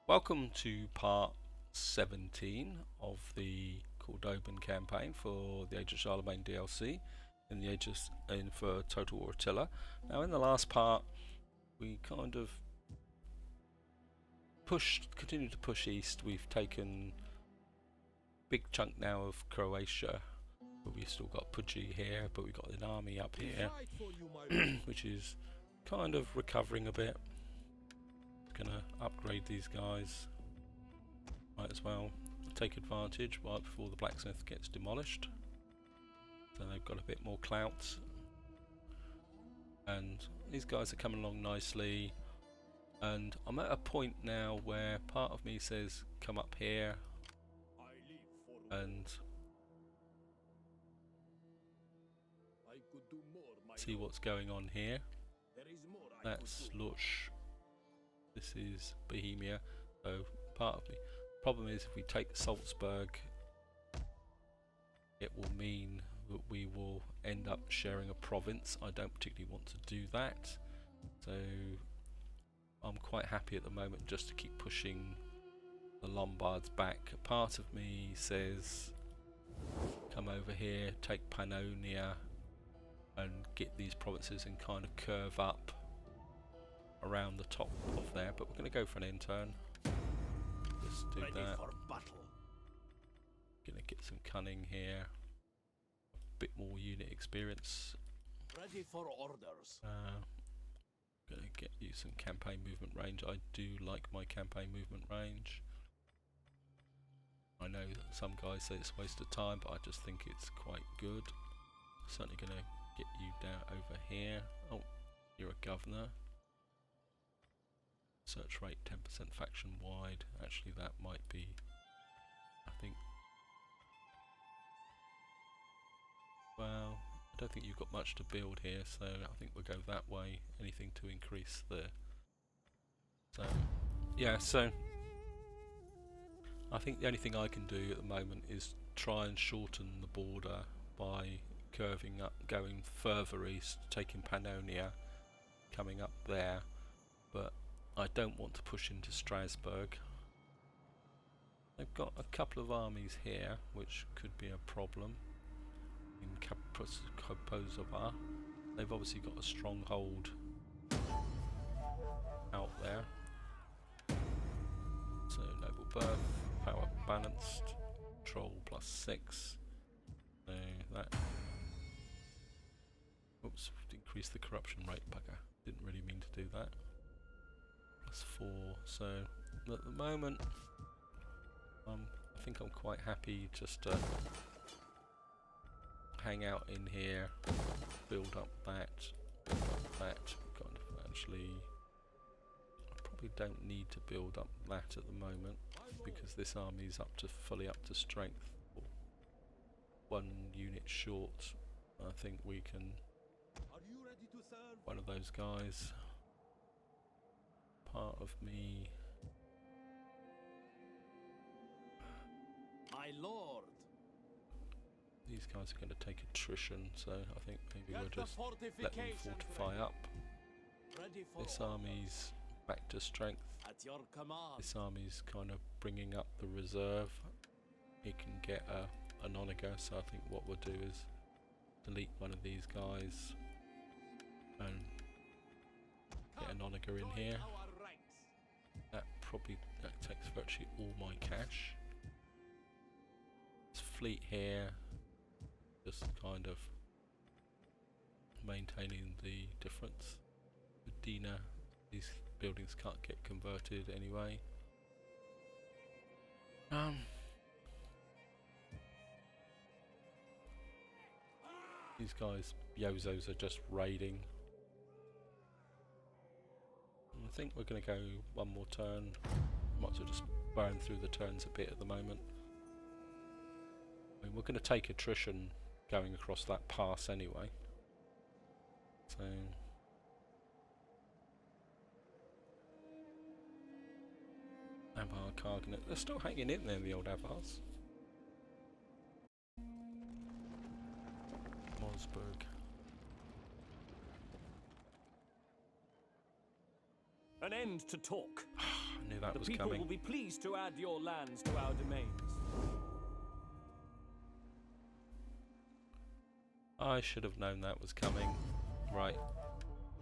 Welcome to part 17 of the Cordoban campaign for the Age of Charlemagne DLC for Total War Attila. Now in the last part we kind of continued to push east. We've taken a big chunk now of Croatia, but we've still got Pudgy here, but we've got an army up here which is kind of recovering a bit. Gonna upgrade these guys. Might as well take advantage right before the blacksmith gets demolished. So they've got a bit more clout. And these guys are coming along nicely. And I'm at a point now where part of me says come up here and see what's going on here. That's Lush. This is Bohemia, so part of me. Problem is, if we take Salzburg, it will mean that we will end up sharing a province. I don't particularly want to do that, so I'm quite happy at the moment just to keep pushing the Lombards back. Part of me says, come over here, take Pannonia, and get these provinces and kind of curve up around the top of there, but we're going to go for an end turn. Just do that. Going to get some cunning here, a bit more unit experience. Ready for orders. Going to get you some campaign movement range. I do like my campaign movement range. I know that some guys say it's a waste of time, but I just think it's quite good. Certainly going to get you down over here. Oh, you're a governor. Search rate 10% faction wide. Actually, that might be, I think. Well, I don't think you've got much to build here, so I think we'll go that way. Anything to increase the. So, yeah. So, I think the only thing I can do at the moment is try and shorten the border by curving up, going further east, taking Pannonia, coming up there, but I don't want to push into Strasbourg. They've got a couple of armies here, which could be a problem. In Cordoba, they've obviously got a stronghold out there. So noble birth, power balanced, control +6. So that. Oops, increase the corruption rate, bugger. Didn't really mean to do that. +4, so at the moment I think I'm quite happy just to hang out in here, build up that, kind of. Actually, I probably don't need to build up that at the moment because this army's fully up to strength. 1 unit short. I think we can. One of those guys. Part of me. My lord. These guys are going to take attrition, so I think maybe we'll just let them fortify up. This army's back to strength. At your command. This army's kind of bringing up the reserve. He can get an onager, so I think what we'll do is delete one of these guys and get an onager in here. That takes virtually all my cash. This fleet here, just kind of maintaining the difference. Medina, these buildings can't get converted anyway. These guys, Yozos, are just raiding. I think we're going to go one more turn. Might as well just burn through the turns a bit at the moment. I mean, we're going to take attrition going across that pass anyway. So Avar Carganet, they're still hanging in there, the old Avars. Mosberg. An end to talk. I Knew that The was people coming. will be pleased to add your lands to our domains. I should have known that was coming. Right.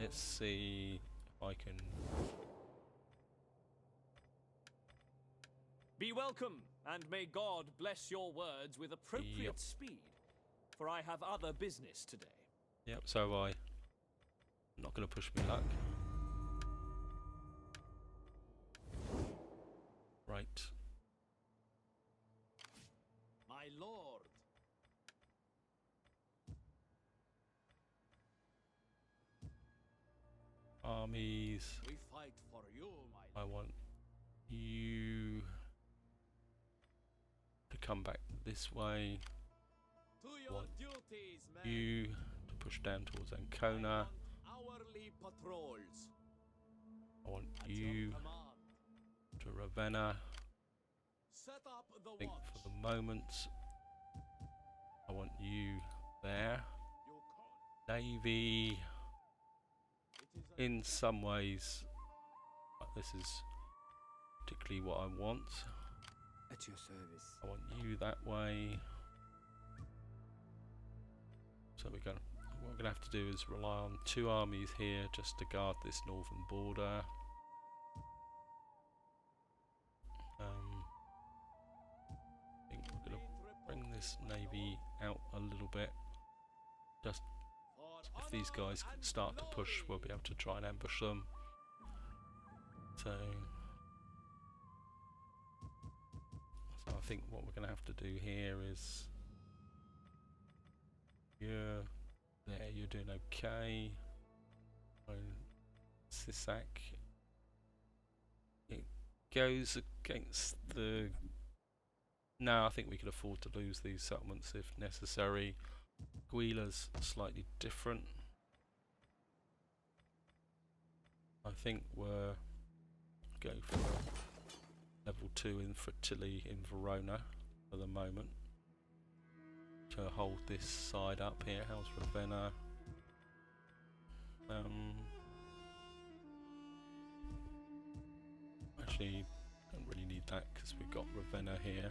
Let's see if I can... Be welcome, and may God bless your words with appropriate Yep. speed, for I have other business today. Yep, so have I. I'm not going to push me luck. Right. My lord. Armies. We fight for you, my I want you to come back this way. To your Want duties, men. You to push down towards Ancona. Hourly patrols. I want At you your command. to Ravenna. Set up the I think watch. for the moment I want you there. You call. Navy, It is a in some ways, this is particularly what I want. At your service. I want you that way. So what we're gonna have to do is rely on 2 armies here just to guard this northern border. I think we're gonna bring this navy out a little bit. Just for if these honor guys and start to push, glory. we'll be able to try and ambush them. So I think what we're going to have to do here is, yeah, there, you're doing okay. Sisak, it goes against the... No, I think we can afford to lose these settlements if necessary. Guila's slightly different. I think we're go for level 2 infantry in Verona for the moment to hold this side up here. How's Ravenna? Actually, don't really need that because we've got Ravenna here.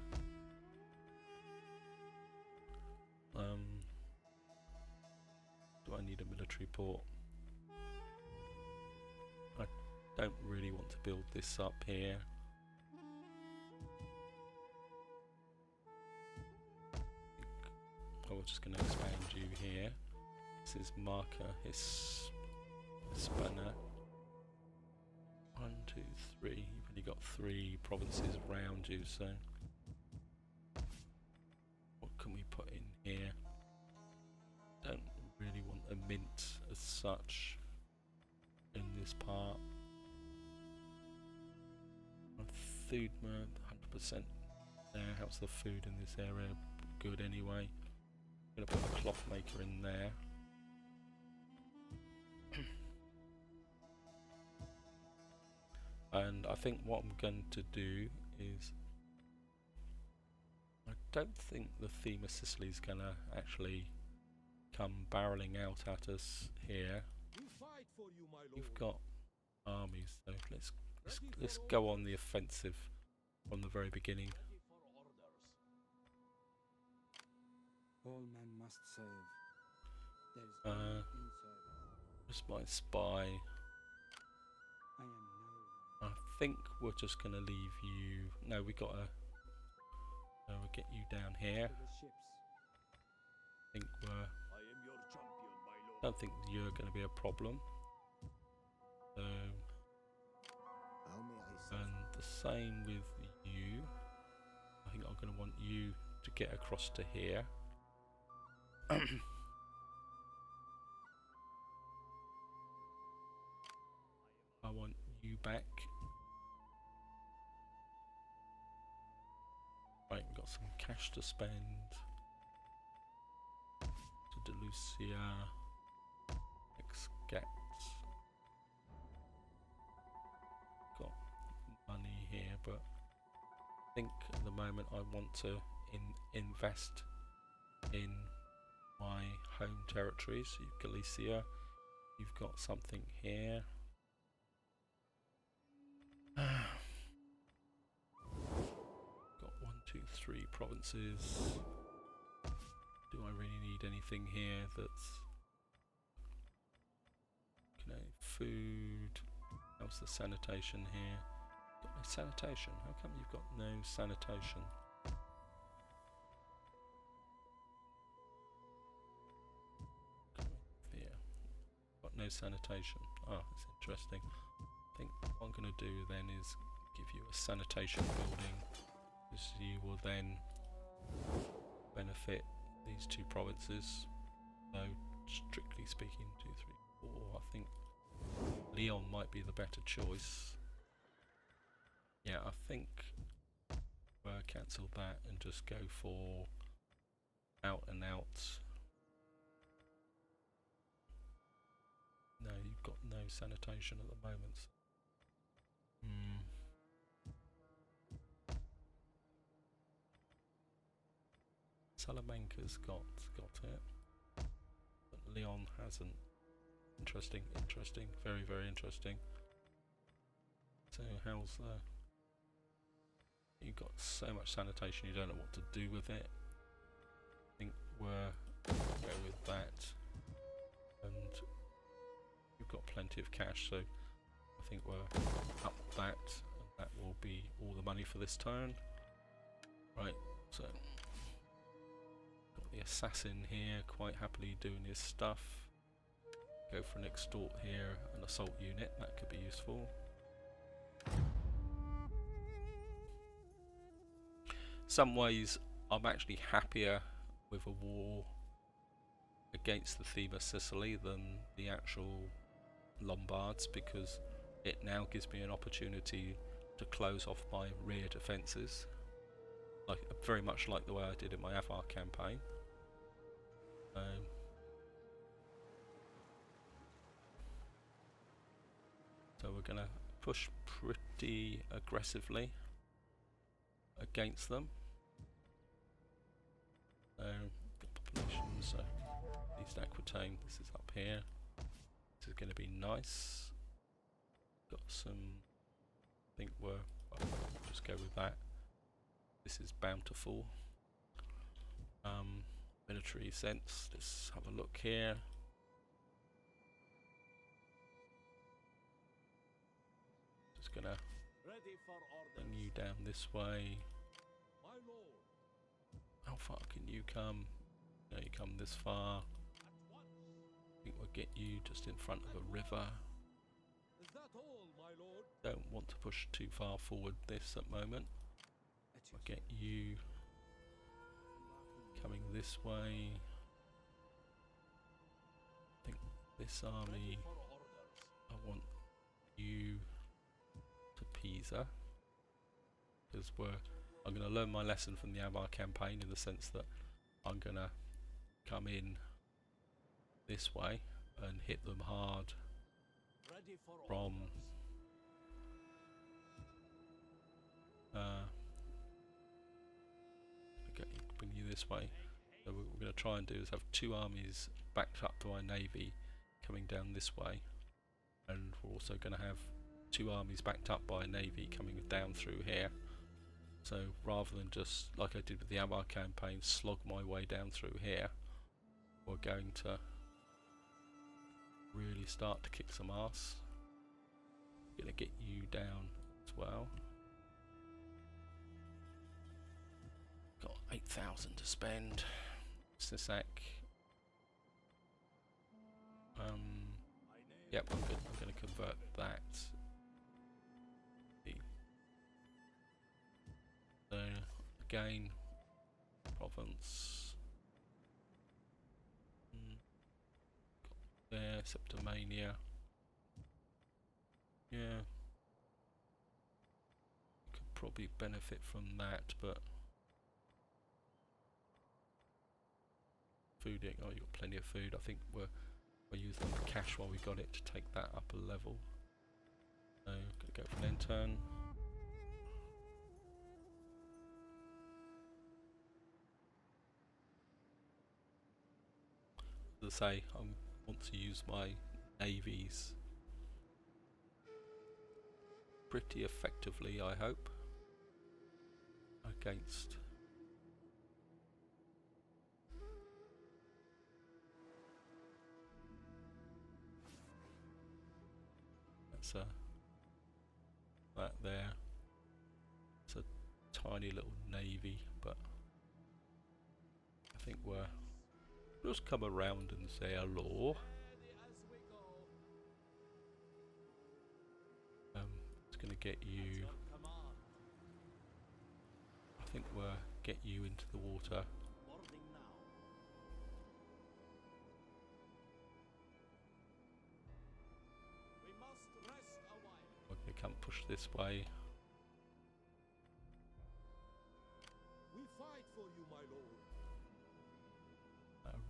Do I need a military port? I don't really want to build this up here. Oh, we're just going to expand you here. This is Marca Hispana. 1, 2, 3. You've only got 3 provinces around you, so what can we put in here? Don't really want a mint as such in this part. Food, 100% there. How's the food in this area? Good anyway. I'm gonna put a cloth maker in there. And I think what I'm going to do is, I don't think the theme of Sicily is gonna actually come barreling out at us here. We fight for you, my lord. You've got armies, so let's go on the offensive from the very beginning. Ready for orders. All men must serve. There is Uh, honor in service. Just my spy. I am no I think we're just gonna leave you. No, we gotta. We'll get you down here. to the ships. I think we're. I am your champion, my lord. Don't think you're gonna be a problem. So, How may I serve? and the same with you. I think I'm gonna want you to get across to here. I want you back. Right, we've got some cash to spend. To Delucia. Exgat. Got money here, but I think at the moment I want to invest in my home territories. So you've Galicia, you've got something here. 3 provinces. Do I really need anything here that's... Okay, food. How's the sanitation here? Got no sanitation. How come you've got no sanitation? Yeah, got no sanitation. Ah, it's interesting. I think what I'm going to do then is give you a sanitation building, because you will then benefit these 2 provinces. Though strictly speaking, 2, 3, 4. I think Leon might be the better choice. Yeah, I think we'll cancel that and just go for out and out. No, you've got no sanitation at the moment. Salamanca's got it, but Leon hasn't. Interesting, interesting, very, very interesting. So how's the... You've got so much sanitation you don't know what to do with it. I think we'll go with that. And we've got plenty of cash, so I think we'll up that, and that will be all the money for this turn. Right, so got the assassin here quite happily doing his stuff. Go for an extort here, an assault unit, that could be useful. Some ways I'm actually happier with a war against the theme of Sicily than the actual Lombards, because it now gives me an opportunity to close off my rear defences, like very much like the way I did in my Avar campaign. So we're going to push pretty aggressively against them. Population, so East Aquitaine, this is up here. This is going to be nice. Got some, I think I'll just go with that. This is bountiful. Military sense, let's have a look here. Just gonna bring you down this way. My lord. How far can you come? No, you come this far. I think we'll get you just in front of a river. Is that all, my lord? Don't want to push too far forward this at the moment. We'll get you coming this way. I think this army, I want you to Pisa, because I'm going to learn my lesson from the Avar campaign, in the sense that I'm going to come in this way and hit them hard from bring you this way. So what we're going to try and do is have 2 armies backed up by navy coming down this way, and we're also going to have 2 armies backed up by a navy coming down through here. So rather than just, like I did with the Avar campaign, slog my way down through here, we're going to really start to kick some ass. Going to get you down as well. Got 8,000 to spend. Sisak. Yep, I'm going to convert that. Again, province. Got there, Septimania. Yeah. Could probably benefit from that, but food, oh, you've got plenty of food. I think we're using the cash while we got it to take that up a level. So, gonna go for an intern. As I say, I want to use my navies pretty effectively, I hope, against That's that there. It's a tiny little navy, but I think we're just come around and say hello. It's gonna get you. I think we'll get you into the water. Okay, can't push this way. We fight for you, my lord.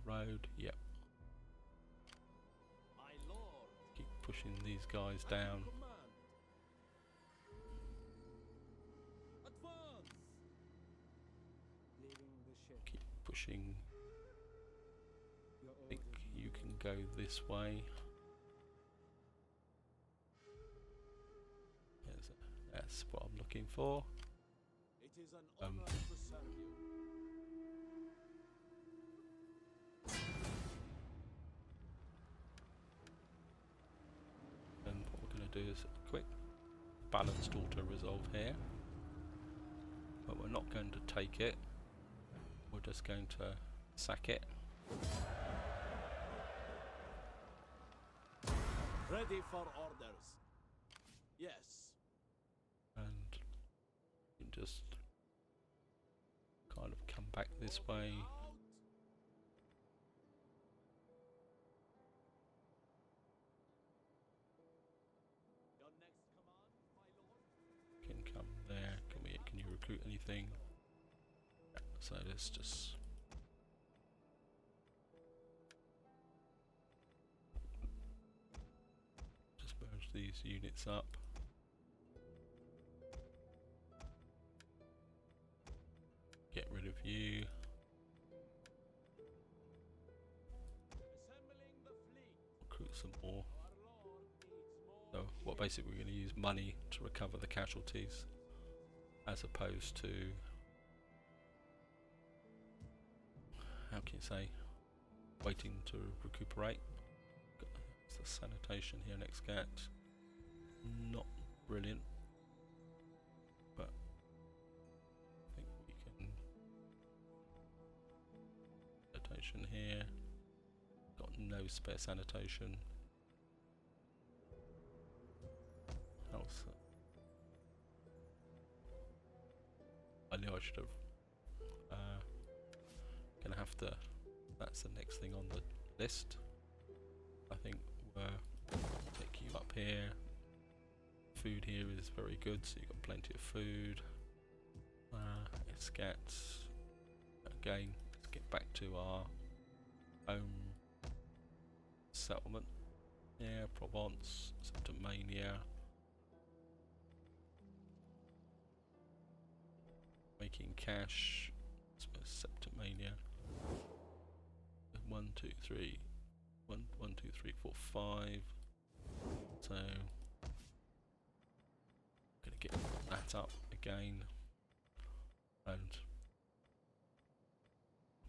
Road, yep. My lord. Keep pushing these guys down. Command. Advance. Leaving the ship. Keep pushing. Your I think orders, my you lord. can go this way. That's what I'm looking for. It is an honor to serve you. And what we're going to do is a quick balanced auto resolve here. But we're not going to take it. We're just going to sack it. Ready for orders. Yes. And you can just kind of come back this way. Out. Your next command, my lord. Can come there. Can you recruit anything? Yeah, so let's just merge these units up. Get rid of you. Assembling the fleet. Recruit some more. Our lord needs more. So, what basically we're going to use money to recover the casualties, as opposed to, how can you say, waiting to recuperate. It's the sanitation here next cat. Not brilliant, but I think we can. Sanitation here. Got no spare sanitation. Else. I knew I should have. Gonna have to. That's the next thing on the list. I think we'll take you up here. Food here is very good, so you've got plenty of food. Scats. Again, let's get back to our home settlement. Yeah, Provence, Septimania. Making cash. Septimania. 1, 2, 3. 1, 2, 3, 4, 5. So gonna get that up again, and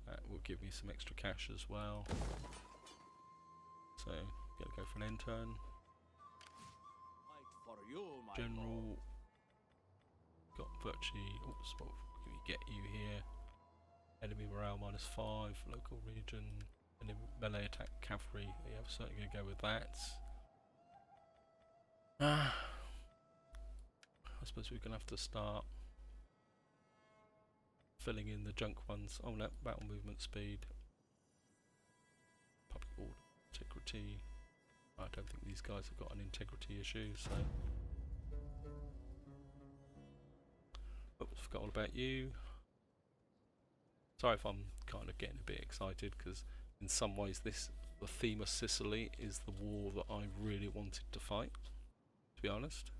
that will give me some extra cash as well. So gonna go for an intern. Fight for you, my lord. General. Got virtually. Oops, what can we get you here? Enemy morale -5. Local region. Enemy melee attack cavalry. Yeah, I'm certainly gonna go with that. I suppose we're gonna have to start filling in the junk ones. Oh no, battle movement speed, public order, integrity. I don't think these guys have got an integrity issue, so. Oops, forgot all about you. Sorry if I'm kind of getting a bit excited, because in some ways the theme of Sicily is the war that I really wanted to fight, to be honest.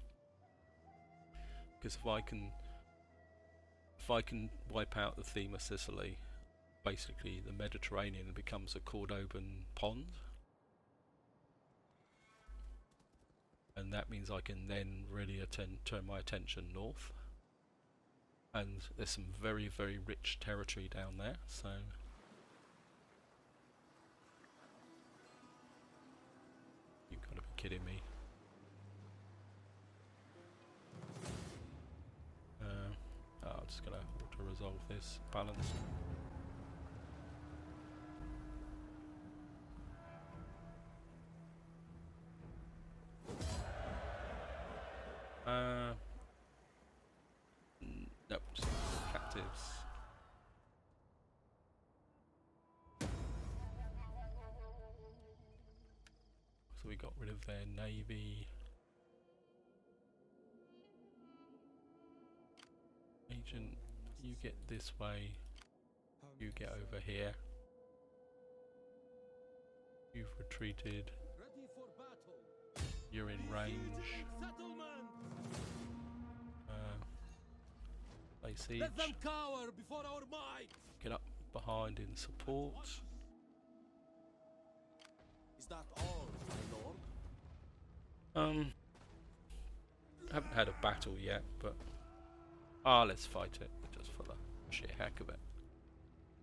Because if I can wipe out the theme of Sicily, basically the Mediterranean becomes a Cordoban pond, and that means I can then really turn my attention north, and there's some very, very rich territory down there, so you've got to be kidding me. just going to auto-resolve this balanced. Nope, just captives. So we got rid of their navy. Agent, you get this way. You get over here. You've retreated. Ready for battle. You're in range. Settlement. Lay siege. Let them cower before our might. Get up behind in support. Is that all, my lord? Haven't had a battle yet, but let's fight it just for the sheer heck of it,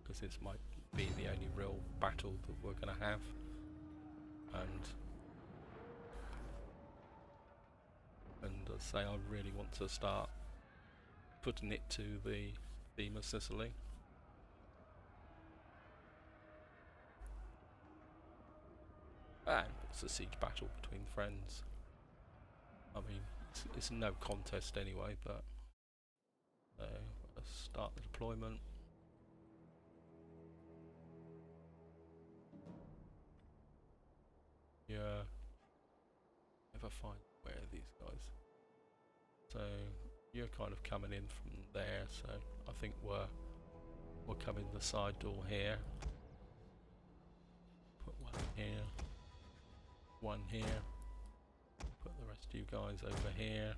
because this might be the only real battle that we're going to have, and I say I really want to start putting it to the theme of Sicily. And it's a siege battle between friends. I mean, it's no contest anyway, but let's start the deployment. Yeah, never find where are these guys. So you're kind of coming in from there, so I think we'll come in the side door here. Put one here, one here. Put the rest of you guys over here.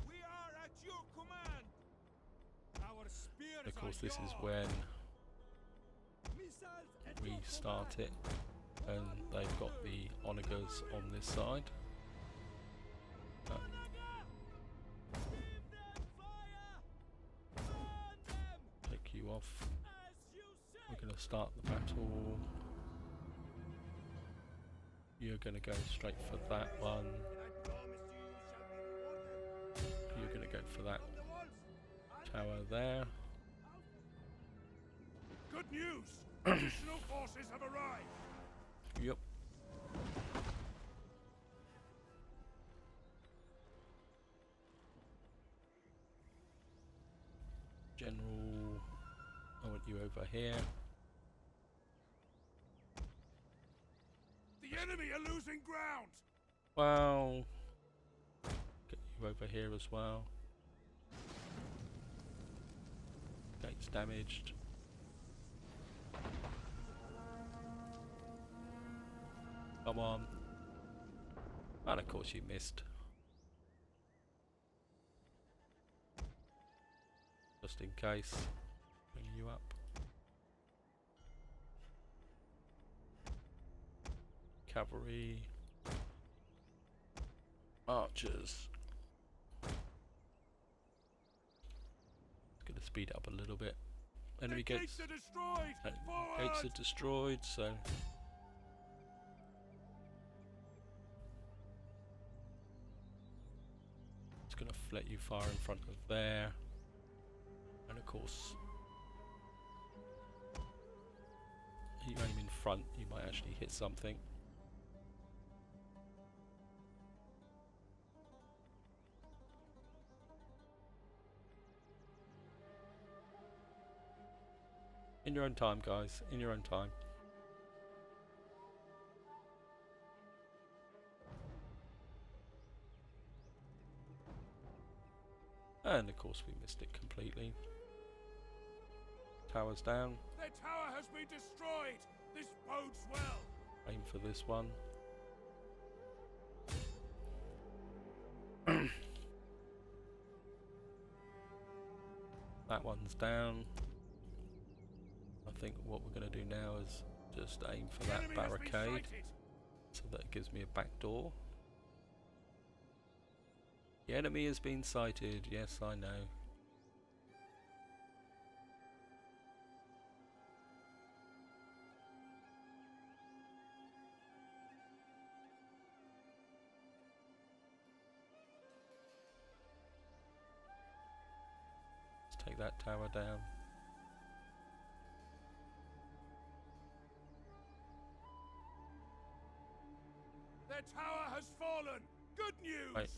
We are at your command. Our spears Of course, are this is yours. when Missiles at we your start command. it, and they've got the onagers on this side. Give them fire. Burn them Take you off. as you say. We're going to start the battle. You're going to go straight for that one. I promise you, you shall be rewarded. You're going to go for that The walls. tower there. Good news. Additional forces have arrived. Yep. General, I want you over here. The enemy are losing ground. Well, get you over here as well. Gates damaged. Come on. And of course you missed. Just in case. Bring you up. Cavalry. Archers. It's going to speed up a little bit. Enemy The gates. gates are destroyed. Gates Forward. are destroyed, so it's going to let you fire in front of there, and of course you aim in front, you might actually hit something. In your own time, guys, in your own time. And of course we missed it completely. Towers down. Their tower has been destroyed. This bodes well. Aim for this one. That one's down. I think what we're going to do now is just aim for The that enemy has been barricade, sighted. so that it gives me a back door. The enemy has been sighted, yes I know. take that tower down. Their tower has fallen. Good news. Right.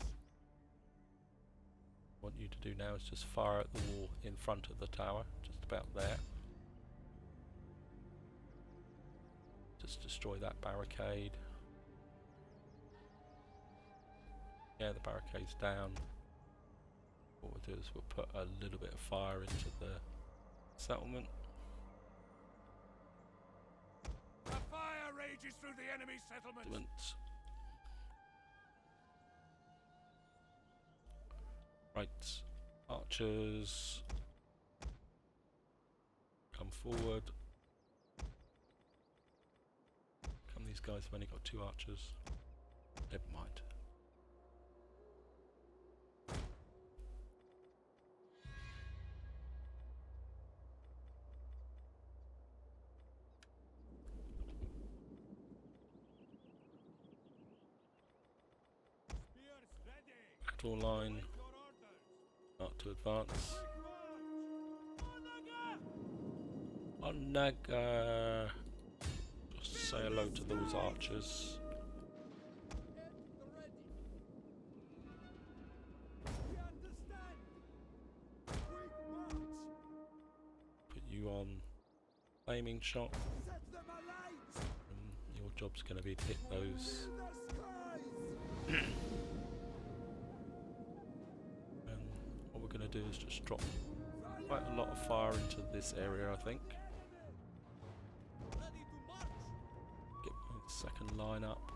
What you to do now is just fire at the wall in front of the tower, just about there. Just destroy that barricade. Yeah, the barricade's down. What we'll do is we'll put a little bit of fire into the settlement. A fire rages through the enemy settlement. Right, archers, come forward. Come, these guys have only got 2 archers. Never mind. Spears ready. Battle line, start to advance. Onaga! Just say hello to those archers. Put you on flaming shot. And your job's going to be to hit those. And what we're going to do is just drop quite a lot of fire into this area, I think. Get my second line up.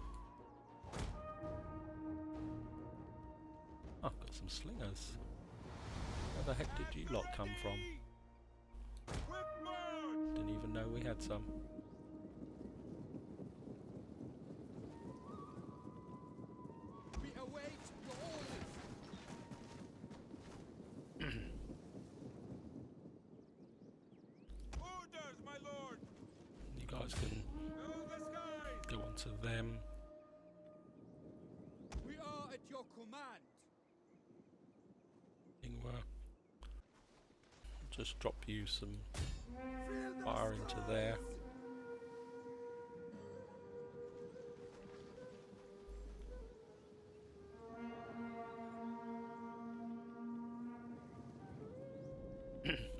Oh, I've got some slingers. Where the heck did you lot come from? Didn't even know we had some. We await your orders. Orders, my lord. You guys can Fill the skies. go on to them. We are at your command. Just drop you some fire into there.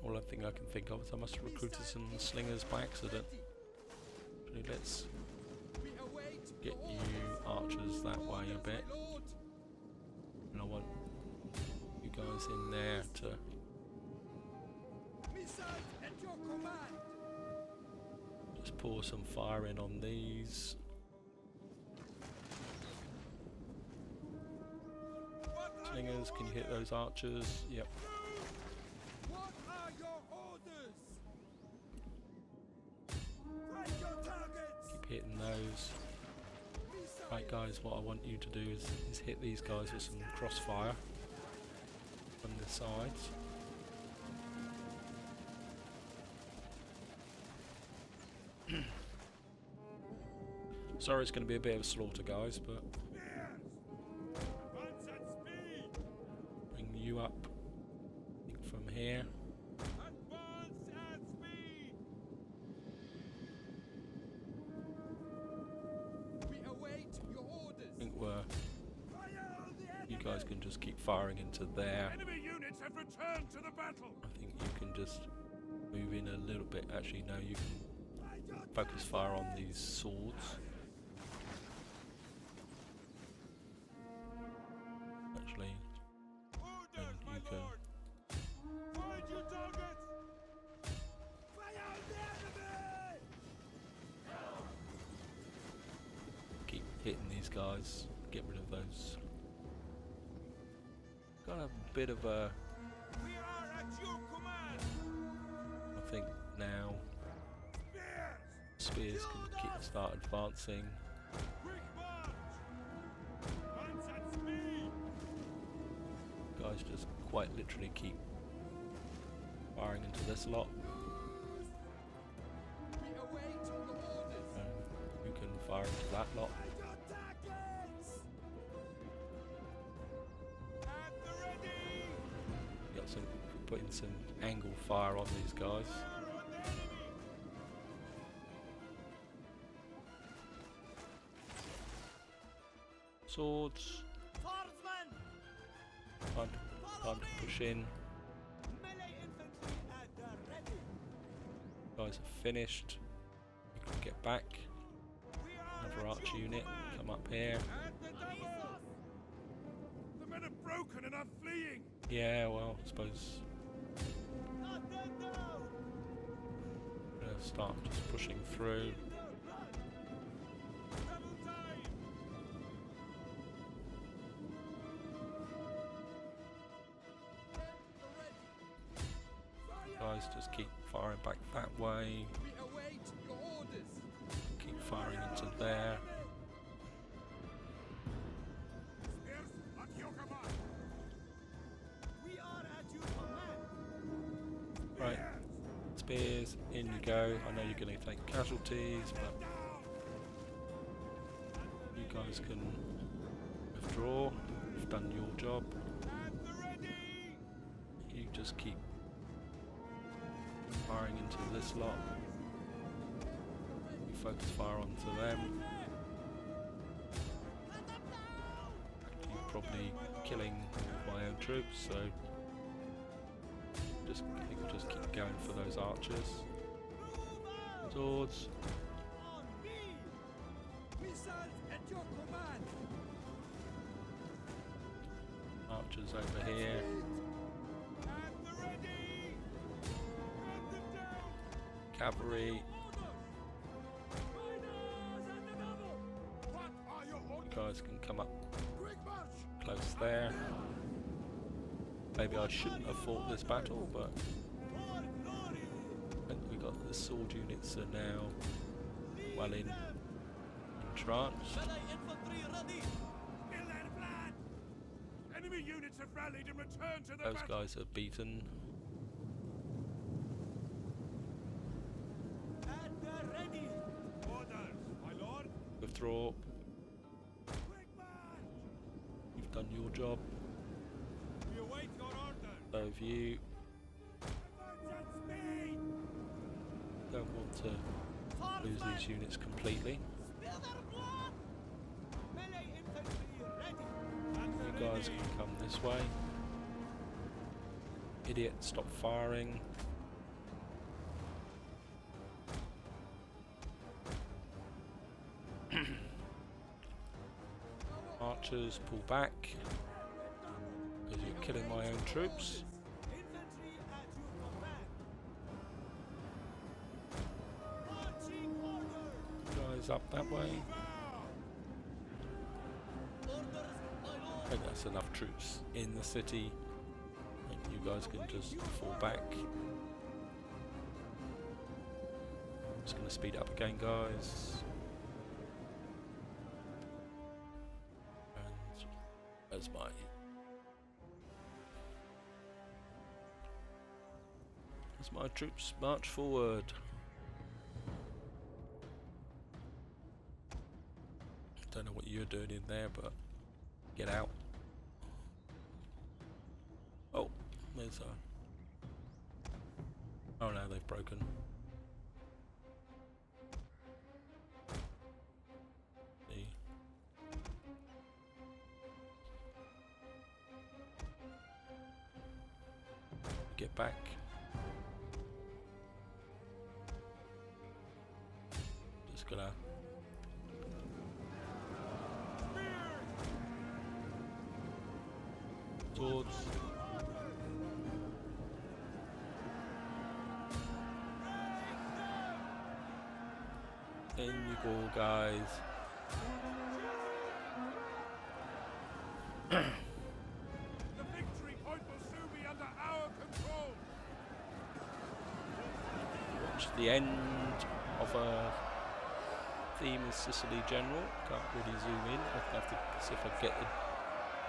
All I think I can think of is I must have recruited some slingers by accident. Actually, let's We await get your you orders. archers that way a bit. My lord. And I want you guys in there to Missiles at your command. just pour some fire in on these. Slingers, can you hit those archers? Yep. What are your orders? Find your targets. Keep hitting those. Right guys, what I want you to do is hit these guys with some crossfire from the sides. Sorry it's going to be a bit of a slaughter guys, but Advance at speed. bring you up I think from here. Advance at speed. We await your orders. I think we're, Fire on the you enemy. guys can just keep firing into there. Enemy units have returned to the battle. I think you can just move in a little bit. Actually no, you can Find your focus fire on these swords. Actually, Orders, my you can lord. Find your targets. fire on the enemy. keep hitting these guys, get rid of those. Got a bit of a, We are at your command. I think now Spears. spears can start advancing. Quick march. Advance at speed. Guys just quite literally keep firing into this lot. We await your orders. You can fire into that lot. Find your targets. At the ready. Got some putting some angle fire on these guys. Swords. Swordsman! Time to push in. Melee infantry at the ready. Guys are finished. You can get back. We are Another at archer your unit. command. Come up here. At the double. The men are broken and are fleeing. Yeah, well, I suppose Not them down. we're gonna start just pushing through. Double time. Guys, just keep firing back that way. We await your orders. Keep firing into there. Spears at your command. We are at your command. Right, spears, in you go. I know you're going to take casualties, but you guys can withdraw. You've done your job. At the ready. You just keep firing into this lot. You focus fire onto them. You're probably killing my own troops, so just keep going for those archers. Swords. On me. Missiles at your command. Archers over here. At the ready. Run them down. Cavalry. What are your You orders? guys can come up Quick march. close there. Maybe I shouldn't have fought this battle, but For glory. I think we got the sword units are now well entrenched. Melee infantry ready. Kill their plan. Enemy units have rallied and returned to the Those battle. guys are beaten. At the ready. Orders, my lord. Withdraw. Quick march. You've done your job. We await your orders. So if you Advance at speed. don't want to lose these units completely, Spill their blood. Melee infantry ready. you guys can come this way. Idiot, stop firing. Archers, pull back, because you're killing my own troops. Infantry at your command. Marching order. Guys up that way. Orders, my I lord. think that's enough troops in the city. I think you guys can just fall back. Just going to speed up again, guys. And as my troops march forward. Don't know what you're doing in there, but get out. Oh, there's a... Oh no, they've broken. See. Get back. Just gonna... Swords. In you go, guys. The victory point will soon be under our control. Watch the end of a theme in Sicily General. Can't really zoom in. I have to see if I can get the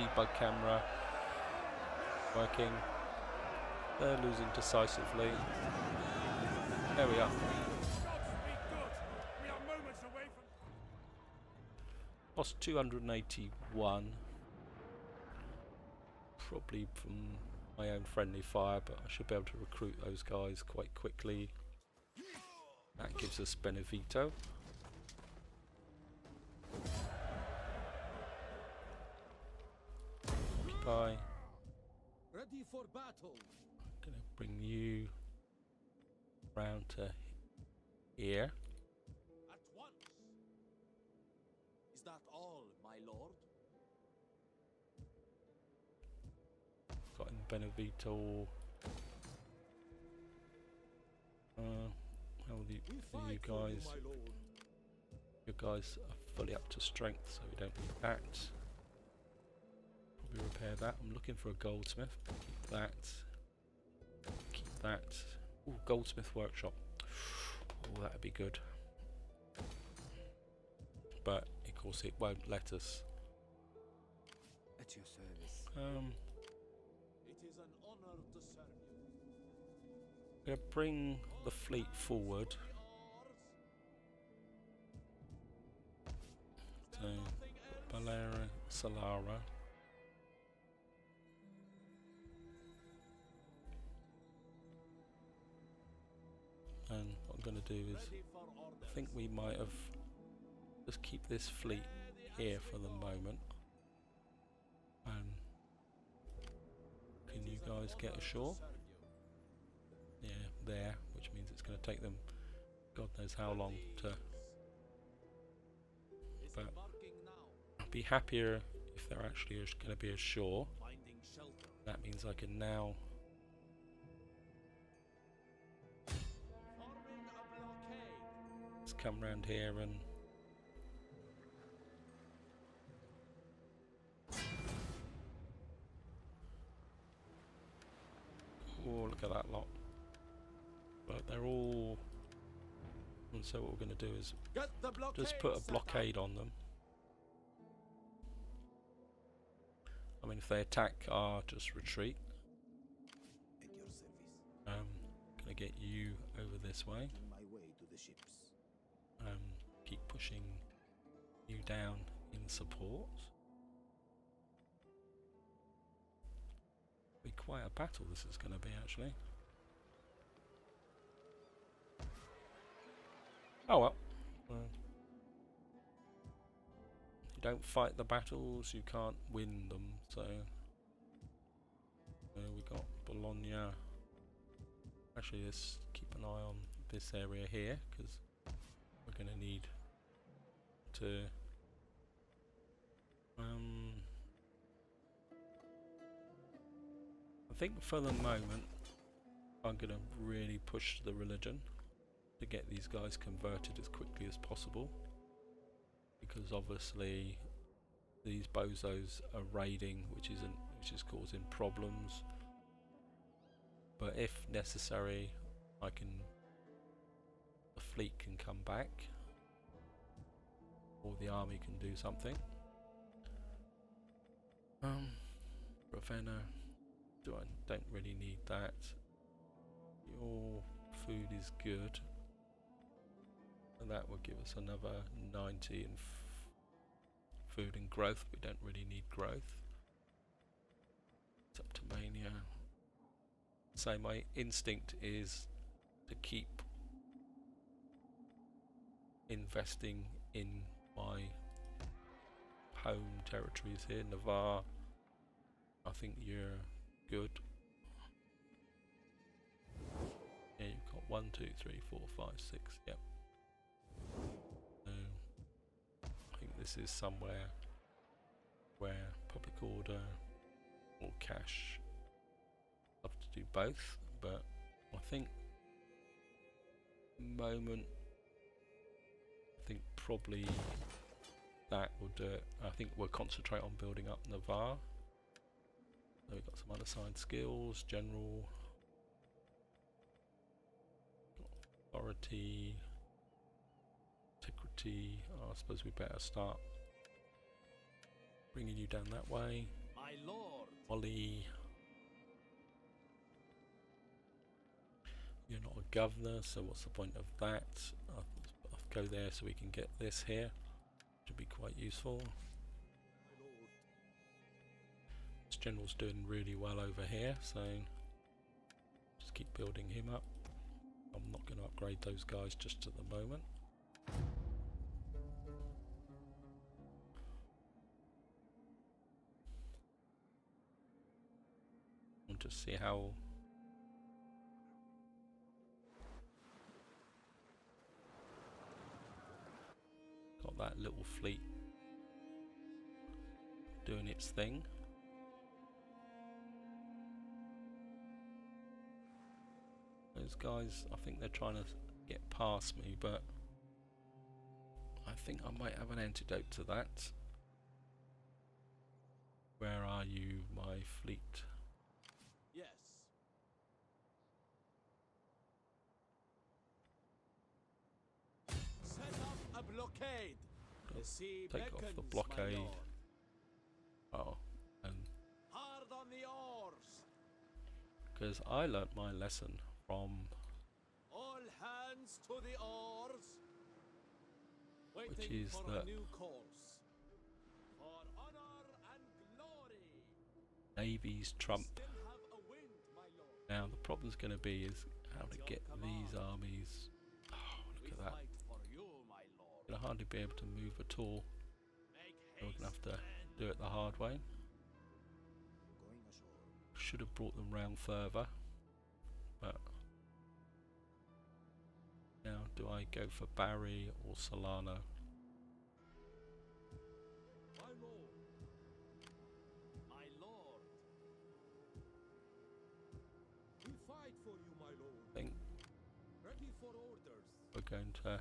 debug camera working. They're losing decisively. There we are. Godspeed good. We are moments away from... Lost 281. Probably from my own friendly fire, but I should be able to recruit those guys quite quickly. That gives us Benevento. Occupy. Ready for battle. Gonna bring you round to here. At once. Is that all, my lord? Got in Benevento. How are you guys? You guys are fully up to strength, so we don't need that. Probably repair that. I'm looking for a goldsmith. Keep that. Keep that. Ooh, goldsmith workshop. Oh, that'd be good. But of course, it won't let us. At your service. It is an honor to serve you. I'm gonna bring the fleet forward. So, Balera, Solara. And what I'm going to do is, Ready for orders. I think we might have just keep this fleet here for the moment. And can you guys get ashore? Yeah, there, which means it's going to take them God knows how long to. But I'd be happier if they're actually going to be ashore. Finding shelter. That means I can now Forming a blockade. just come round here and oh, look at that lot. But they're all, and so what we're going to do is Get the blockade just put a set blockade up. on them. I mean, if they attack, just retreat. At your service. Gonna get you over this way. Making my way to the ships. Keep pushing you down in support. Be quite a battle this is going to be, actually. Oh well. You don't fight the battles, you can't win them, so we got Bologna. Actually, let's keep an eye on this area here, because we're going to need to I think for the moment I'm going to really push the religion to get these guys converted as quickly as possible, because obviously these bozos are raiding, which is causing problems. But if necessary, the fleet can come back, or the army can do something. Ravenna, don't really need that. Your food is good, and that will give us another 90 in food and growth. We don't really need growth. It's up to Mania. So my instinct is to keep investing in my home territories here. Navarre, I think you're good. Yeah, you've got 1, 2, 3, 4, 5, 6. Yep. So I think this is somewhere where public order or cash. I'll have to do both, but I think probably that will do it. I think we'll concentrate on building up Navarre. So we've got some unassigned skills, general, authority, antiquity. I suppose we better start bringing you down that way. My lord. Ollie, you're not a governor, so what's the point of that? I'll go there so we can get this here. Should be quite useful. My lord. Let's General's doing really well over here, so just keep building him up. I'm not going to upgrade those guys just at the moment. We'll just see how got that little fleet doing its thing. Those guys, I think they're trying to get past me, but I think I might have an antidote to that. Where are you, my fleet? Yes. Set up a blockade. The sea Take off the beckons, my blockade. lord. Oh, and Hard on the oars. because I learnt my lesson from All hands to the oars. Which Waiting is for that- a new course. For honor and glory. Navy's trump. Still have a wind, my lord. Now the problem's going to be is how to get these armies. Oh, We look at that! fight for you, my lord. Gonna hardly be able to move at all. Make We're haste, gonna have to men. do it the hard way. Going ashore. Should have brought them round further, but now do I go for Barry or Solano? My lord. My lord. We fight for you, my lord. I think Ready for orders. we're going to.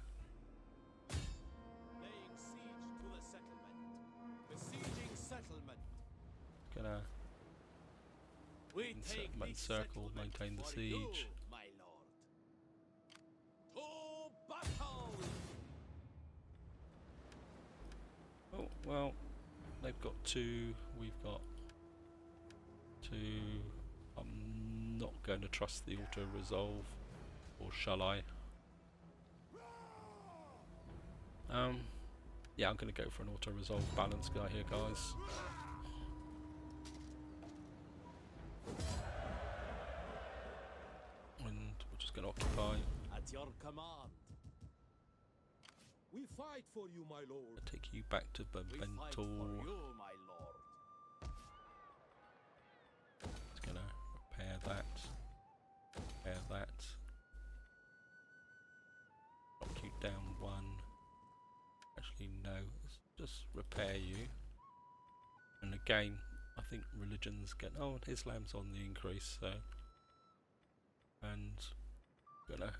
Laying siege to the settlement. Besieging settlement. Gonna We in take settlement this circle, settlement maintain the for you, siege. my lord. To battle! Oh well, they've got two. We've got two. I'm not going to trust the auto resolve, or shall I? Yeah, I'm going to go for an auto resolve balance guy here, guys. And we're just going to occupy. At your command. We fight for you, my lord. I'll take you back to We fight Benevento. for you, my lord. Just going to repair that. Repair that. Knock you down one. Actually, no. Let's just repair you. And again, I think religion's getting. Oh, Islam's on the increase, so. And gonna.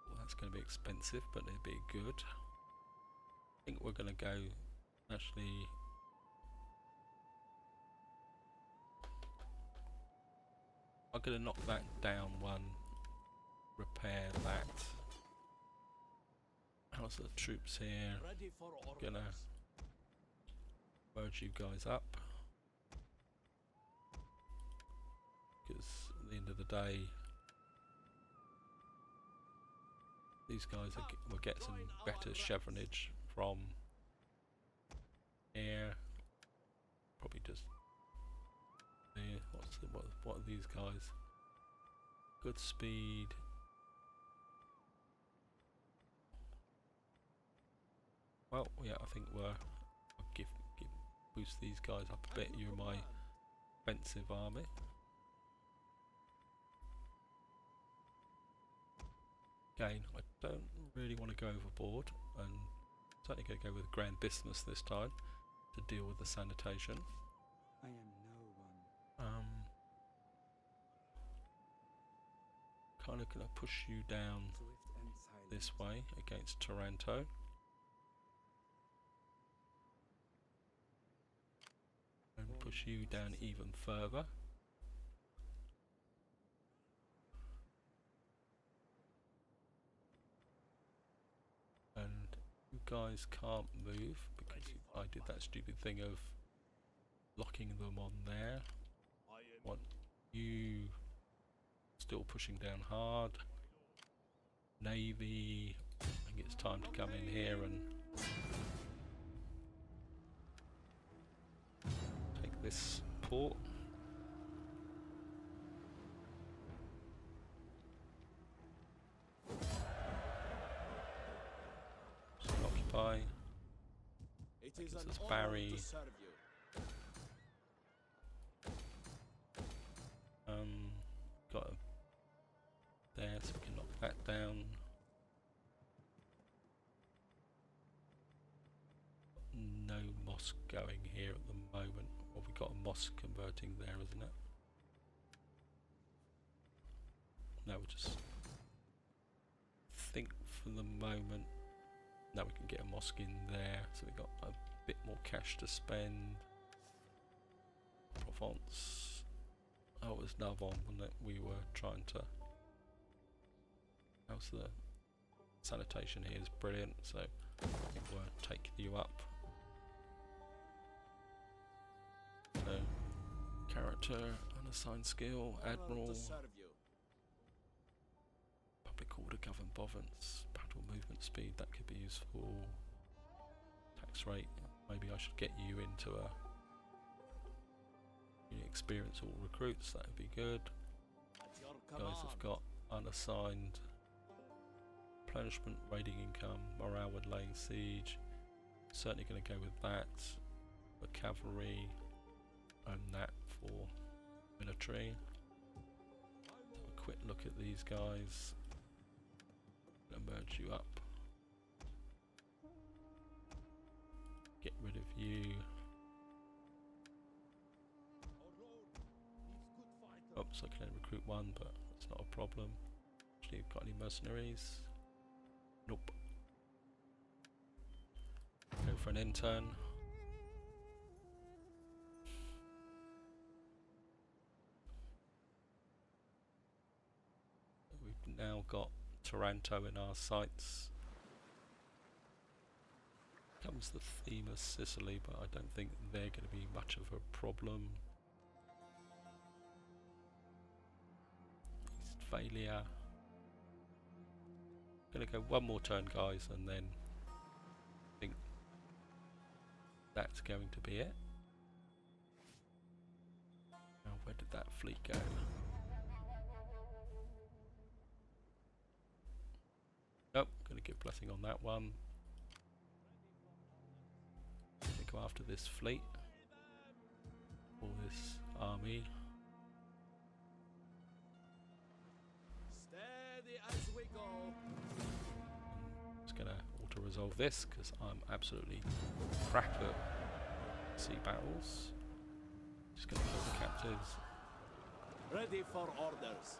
Well, that's gonna be expensive, but it'd be good. I think we're gonna go. Actually. I'm gonna knock that down one. Repair that. How's the troops here? Ready for orders. Gonna merge you guys up. Because at the end of the day, these guys will get some better chevronage from here. Probably just here. What are these guys? Good speed. Well, yeah, I think I'll boost these guys up a bit. You're my offensive army. Again, I don't really want to go overboard, and certainly going to go with Grand Bismuth this time to deal with the sanitation. I am no one. Kind of going to push you down Swift and silent. this way against Taranto. And push you down even further. And you guys can't move because I did that stupid thing of locking them on there. Want you still pushing down hard. Navy, I think it's time to come in here and take this port. Just occupy. It is This an is honor Barry. to serve you. Got a there, so we can knock that down. No mosque going here at the moment. Well, we got a mosque converting there, isn't it? No, we just think for the moment. Now we can get a mosque in there, so we got a bit more cash to spend. Provence. Oh, it was Navon, wasn't it? We were trying to. How's the sanitation here is brilliant, so I think we'll take you up. So, character, unassigned skill, Honor admiral, to serve you. public order, govern province, battle movement speed. That could be useful. Tax rate. Maybe I should get you into a. Experience all recruits, that would be good. At your Guys command. have got unassigned replenishment, raiding income, morale with laying siege. Certainly going to go with that for cavalry and that for military. Have a quick look at these guys. Gonna merge you up. Get rid of you. Oops, I can only recruit one, but that's not a problem. Actually, got any mercenaries? Nope. Go for an intern. We've now got Taranto in our sights. Comes the theme of Sicily, but I don't think they're going to be much of a problem. Failure. Gonna go one more turn, guys, and then I think that's going to be it. Now, where did that fleet go? Nope, gonna give blessing on that one. Gonna go after this fleet or this army. Steady as we go. Just gonna auto resolve this because I'm absolutely crap at sea battles. Just gonna kill the captives. Ready for orders.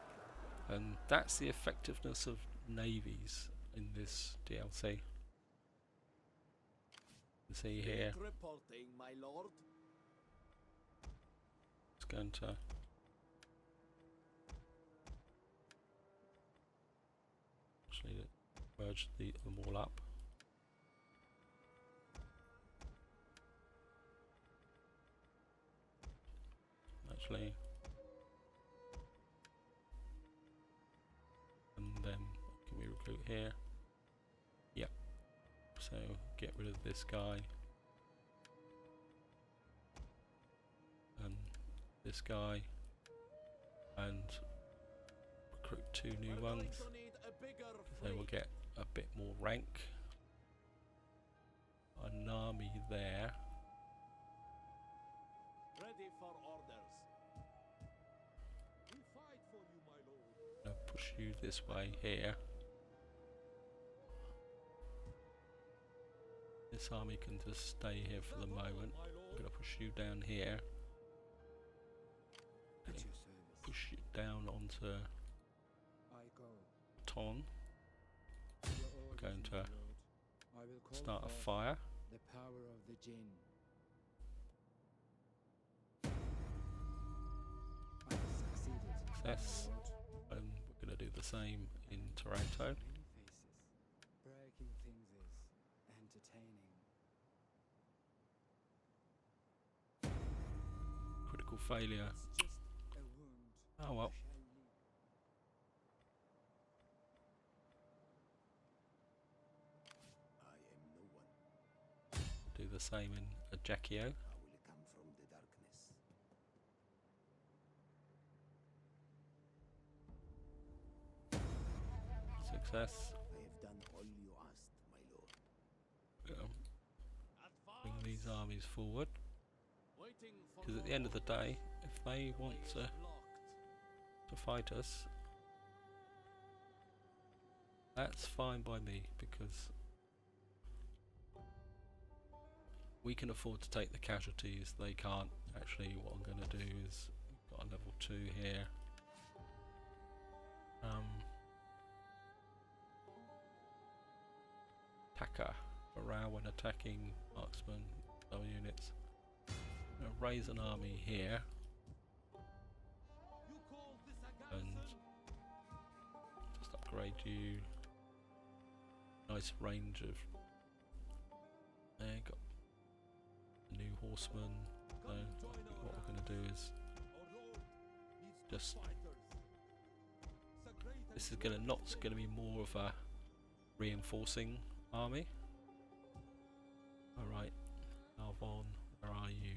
And that's the effectiveness of navies in this DLC. You see here, Fleet reporting, my lord. it's going to actually merge them all up. Actually, and then can we recruit here? Yep. So get rid of this guy and this guy, and recruit two new We're going ones. to need a bigger They will fleet. get a bit more rank. An army there. Ready for orders. We fight for you, my lord. Gonna push you this way here. This army can just stay here for the moment. I'm gonna push you down here. At Okay. your service. Push you down onto I go. Ton. Your orders, Going my to lord. I will call Start a forth fire. the power of the Jinn. I have succeeded. Success. my lord. And we're gonna do the same in Taranto. Many faces. Breaking things is entertaining. Critical failure. It's just a wound. Oh well. Shall live. I am no one. Do the same in Ajaccio. I will come from the darkness. Success. I have done all you asked, my lord. Bring these armies forward. Waiting for Because at the end of the day, if they want to fight us, that's fine by me, because we can afford to take the casualties, they can't. Actually, what I'm going to do is, we've got a level 2 here. Attacker. Morale when attacking marksman, other units. I'm going to raise an army here. And just upgrade you. Nice range of. There, got a new horseman. So what we're going to do is just. This is going to not going to be more of a reinforcing army. All right, Alvon, where are you?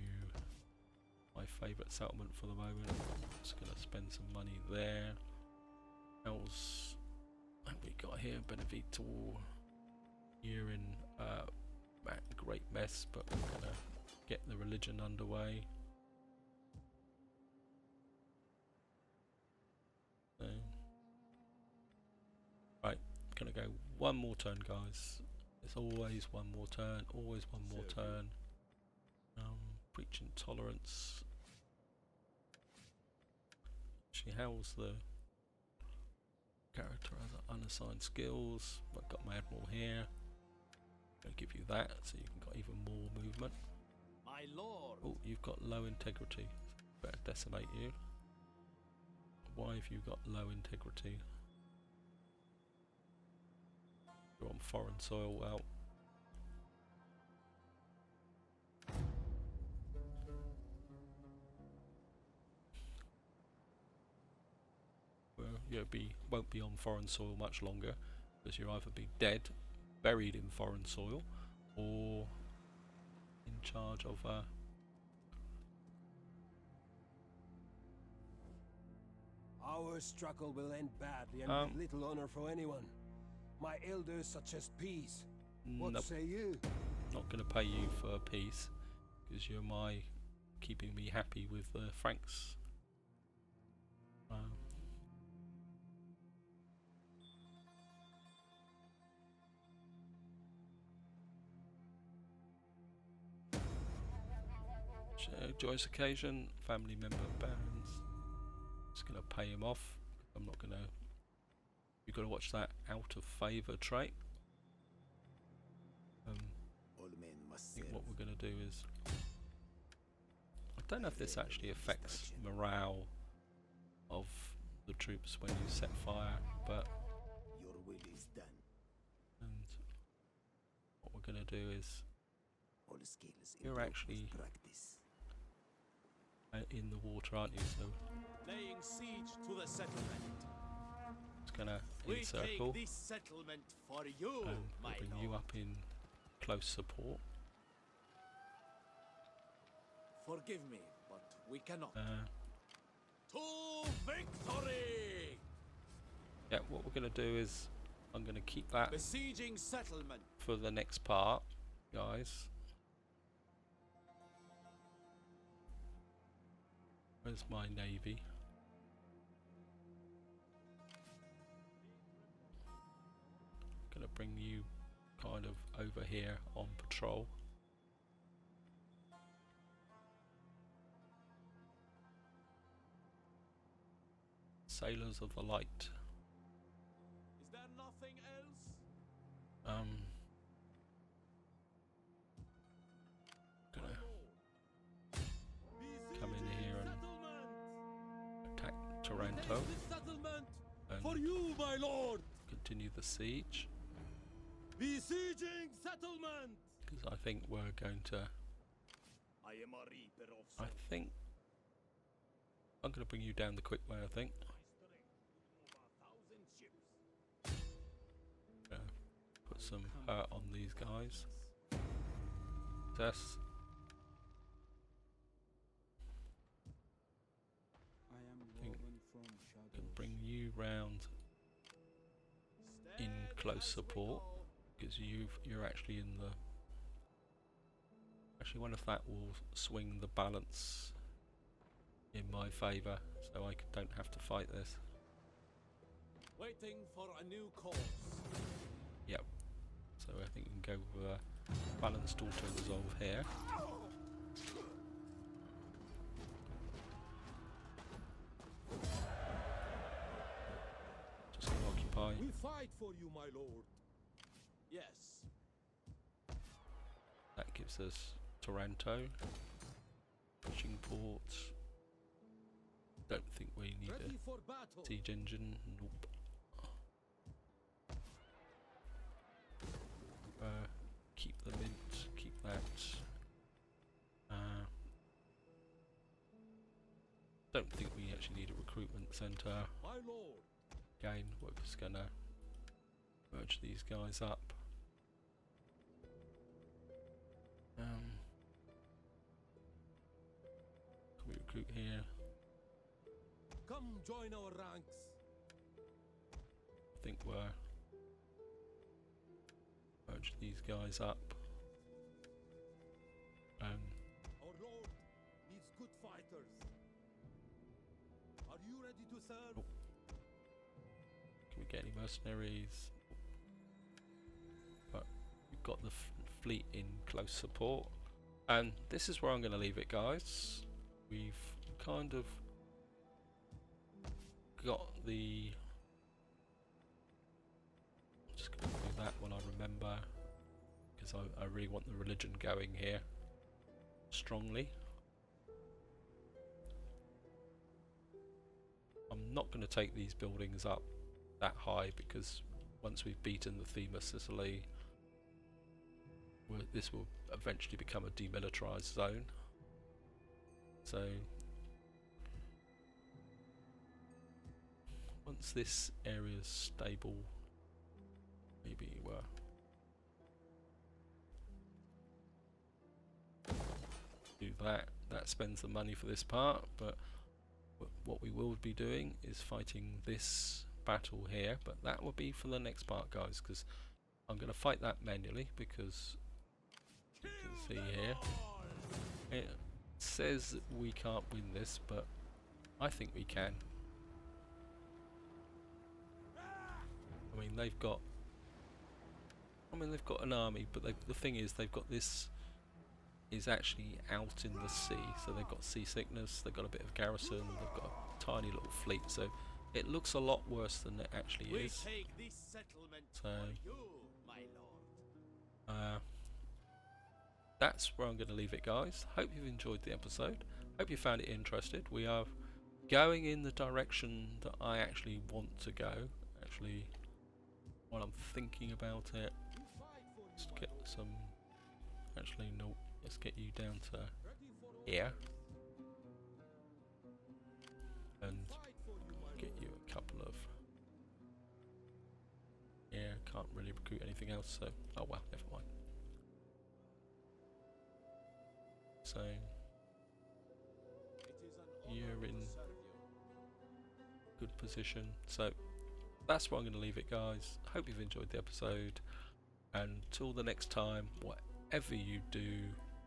My favourite settlement for the moment. Just going to spend some money there. Else have we got here? Benevento. You're in a great mess, but we're going to get the religion underway. So, right, going to go one more turn, guys. It's always one more turn, always one more turn. Preaching tolerance. Actually, how's the character has unassigned skills? I've got my admiral here. I'll give you that, so you can got even more movement. my lord. Oh, you've got low integrity. Better decimate you. Why have you got low integrity? You're on foreign soil. Well, you won't be on foreign soil much longer, because you'll either be dead, buried in foreign soil, or in charge of Our struggle will end badly and with little honor for anyone. My elders suggest peace. What nope, say you? not going to pay you for peace, because you're keeping me happy with the Franks. Joyous occasion, family member barons. Just going to pay him off. I'm not going to. You've got to watch that out of favour trait. All men must I think serve. what we're going to do is. I don't know if this actually affects morale of the troops when you set fire, but. Your will is done. And what we're going to do is. All skills You're improve actually with practice. In the water, aren't you? So Laying siege to the settlement. it's going to We encircle take this settlement for you, and my we'll bring lord. you up in close support. Forgive me, but we cannot. Uh, To victory! yeah, what we're going to do is I'm going to keep that Besieging settlement. for the next part, guys. Where's my navy? Gonna bring you kind of over here on patrol. Sailors of the Light. Is there nothing else? Gonna come in here and attack Taranto For and you, my lord! continue the siege, Besieging settlement! because I think we're going to. I am a reaper of I think I'm going to bring you down the quick way. I think. Put some hurt on these guys. Tess. I am Think woven from Can shadows. bring you round in close support, because you're actually in the. Actually, one of that will swing the balance in my favour, so I don't have to fight this. Waiting for a new course. Yep. So I think we can go with a balanced auto resolve here. Just gonna occupy. We fight for you, my lord. Yes. That gives us Taranto. Fishing port. Don't think we need Ready a for battle. siege engine. Nope. Keep the mint. Keep that. Don't think we actually need a recruitment centre. My lord. Again, we're just gonna merge these guys up. Can we recruit here? Come join our ranks. I think we're merge these guys up. Our lord needs good fighters. Are you ready to serve? Oh. Can we get any mercenaries? But we've got the fleet in close support, and this is where I'm going to leave it, guys. We've kind of got the. I'm just going to do that when I remember, because I really want the religion going here strongly. I'm not going to take these buildings up that high, because once we've beaten the theme of Sicily, this will eventually become a demilitarized zone. So once this area is stable, maybe do that. That spends the money for this part, but what we will be doing is fighting this battle here, but that will be for the next part, guys, because I'm going to fight that manually, because you can see here it says that we can't win this, but I think we can. I mean, they've got an army, but the thing is, they've got this is actually out in the sea, so they've got seasickness, they've got a bit of garrison, they've got a tiny little fleet, so it looks a lot worse than it actually We is. take this settlement So for you, my lord. that's where I'm going to leave it, guys. Hope you've enjoyed the episode. Hope you found it interesting. We are going in the direction that I actually want to go. Actually, while I'm thinking about it, let's get some. Actually, no. Let's get you down to here, and get you a couple of. Yeah, can't really recruit anything else. So, oh well, never mind. So you're in good position. So that's where I'm going to leave it, guys. Hope you've enjoyed the episode. Until the next time, whatever you do,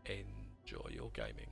enjoy your gaming.